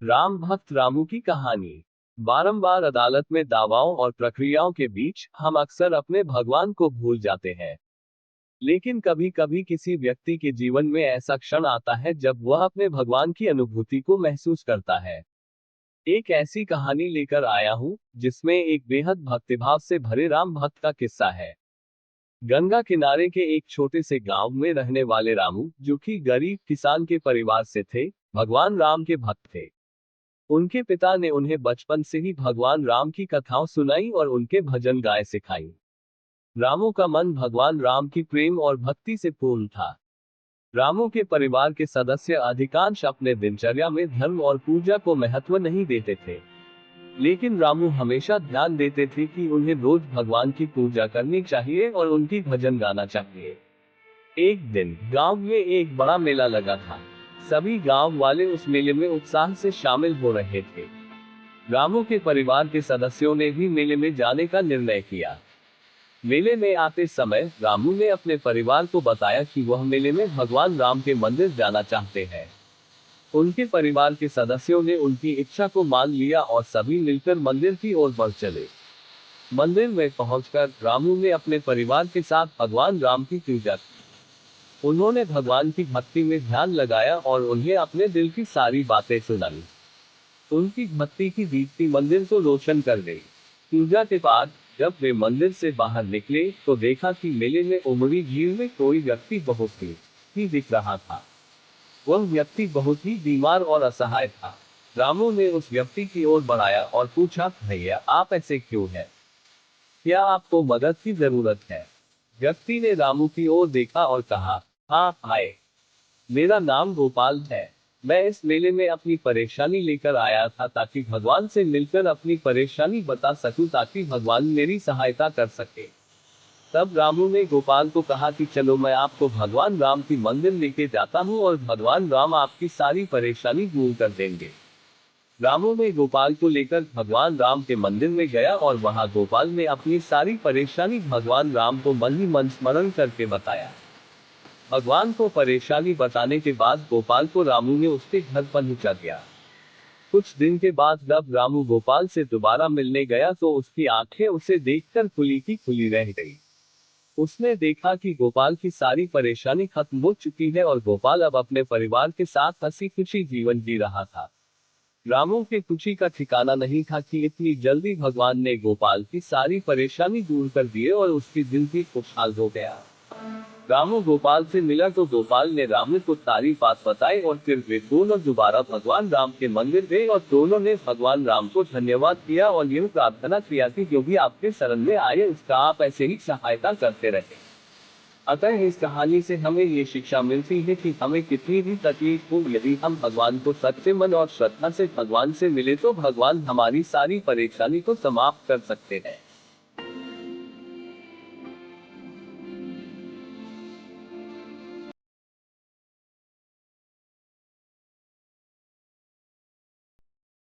राम भक्त रामू की कहानी। बारंबार अदालत में दावाओं और प्रक्रियाओं के बीच हम अक्सर अपने भगवान को भूल जाते हैं। लेकिन कभी कभी किसी व्यक्ति के जीवन में ऐसा क्षण आता है जब वह अपने भगवान की अनुभूति को महसूस करता है। एक ऐसी कहानी लेकर आया हूं जिसमें एक बेहद भक्तिभाव से भरे राम भक्त का किस्सा है। गंगा किनारे के एक छोटे से गांव में रहने वाले रामू, जो कि गरीब किसान के परिवार से थे, भगवान राम के भक्त थे। उनके पिता ने उन्हें बचपन से ही भगवान राम की कथाओं सुनाई और उनके भजन गाए सिखाई। रामू का मन भगवान राम की प्रेम और भक्ति से पूर्ण था। रामू के परिवार के सदस्य अधिकांश अपने दिनचर्या में धर्म और पूजा को महत्व नहीं देते थे। लेकिन रामू हमेशा ध्यान देते थे कि उन्हें रोज भगवान की पूजा करनी चाहिए और उनकी भजन गाना चाहिए। एक दिन गांव में एक बड़ा मेला लगा था। सभी गांव वाले उस मेले में उत्साह से शामिल हो रहे थे। रामू के परिवार के सदस्यों ने भी मेले में जाने का निर्णय किया। मेले में आते समय रामू ने अपने परिवार को बताया कि वह मेले में भगवान राम के मंदिर जाना चाहते हैं। उनके परिवार के सदस्यों ने उनकी इच्छा को मान लिया और सभी मिलकर मंदिर की ओर बढ़ चले। मंदिर में पहुंचकर रामू ने अपने परिवार के साथ भगवान राम की पूजा की। उन्होंने भगवान की भक्ति में ध्यान लगाया और उन्हें अपने दिल की सारी बातें सुनाई। उनकी भक्ति की दीप्ति मंदिर को रोशन कर गई। पूजा के बाद जब वे मंदिर से बाहर निकले तो देखा कि मेले में उमड़ी भीड़ में कोई व्यक्ति बहुत ही दिख रहा था। वह व्यक्ति बहुत ही बीमार और असहाय था। रामू ने उस व्यक्ति की ओर बढ़ाया और पूछा, भैया आप ऐसे क्यों हैं? क्या आपको मदद की जरूरत है? व्यक्ति ने रामू की ओर देखा और कहा, हाँ आए। मेरा नाम गोपाल है। मैं इस मेले में अपनी परेशानी लेकर आया था ताकि भगवान से मिलकर अपनी परेशानी बता सकूं ताकि भगवान मेरी सहायता कर सके। तब रामू ने गोपाल को कहा कि चलो मैं आपको भगवान राम की मंदिर लेके जाता हूँ और भगवान राम आपकी सारी परेशानी दूर कर देंगे। रामू ने गोपाल को लेकर भगवान राम के मंदिर में गया और वहां गोपाल ने अपनी सारी परेशानी भगवान राम को मन ही मन स्मरण करके बताया। भगवान को परेशानी बताने के बाद गोपाल को रामू ने उसके घर पहुंचा दिया। कुछ दिन के बाद जब रामू गोपाल से दोबारा मिलने गया तो उसकी आंखें उसे देखकर खुली की खुली रह गई। उसने देखा कि गोपाल की सारी परेशानी खत्म हो चुकी है और गोपाल अब अपने परिवार के साथ हंसी खुशी जीवन जी रहा था। रामू के खुशी का ठिकाना नहीं था कि इतनी जल्दी भगवान ने गोपाल की सारी परेशानी दूर कर दिए और उसकी जिंदगी खुशहाल हो गया। रामू गोपाल से मिला तो गोपाल ने रामू को सारी बात बताई और फिर वे दोनों दोबारा भगवान राम के मंदिर गए और दोनों ने भगवान राम को धन्यवाद किया और यह प्रार्थना किया कि जो भी आपके शरण में आए उसका आप ऐसे ही सहायता करते रहे। अतः इस कहानी से हमें ये शिक्षा मिलती है कि हमें कितनी भी तकलीफ हो, यदि हम भगवान को सच्चे मन और श्रद्धा से भगवान से मिले तो भगवान हमारी सारी परेशानी को समाप्त कर सकते हैं।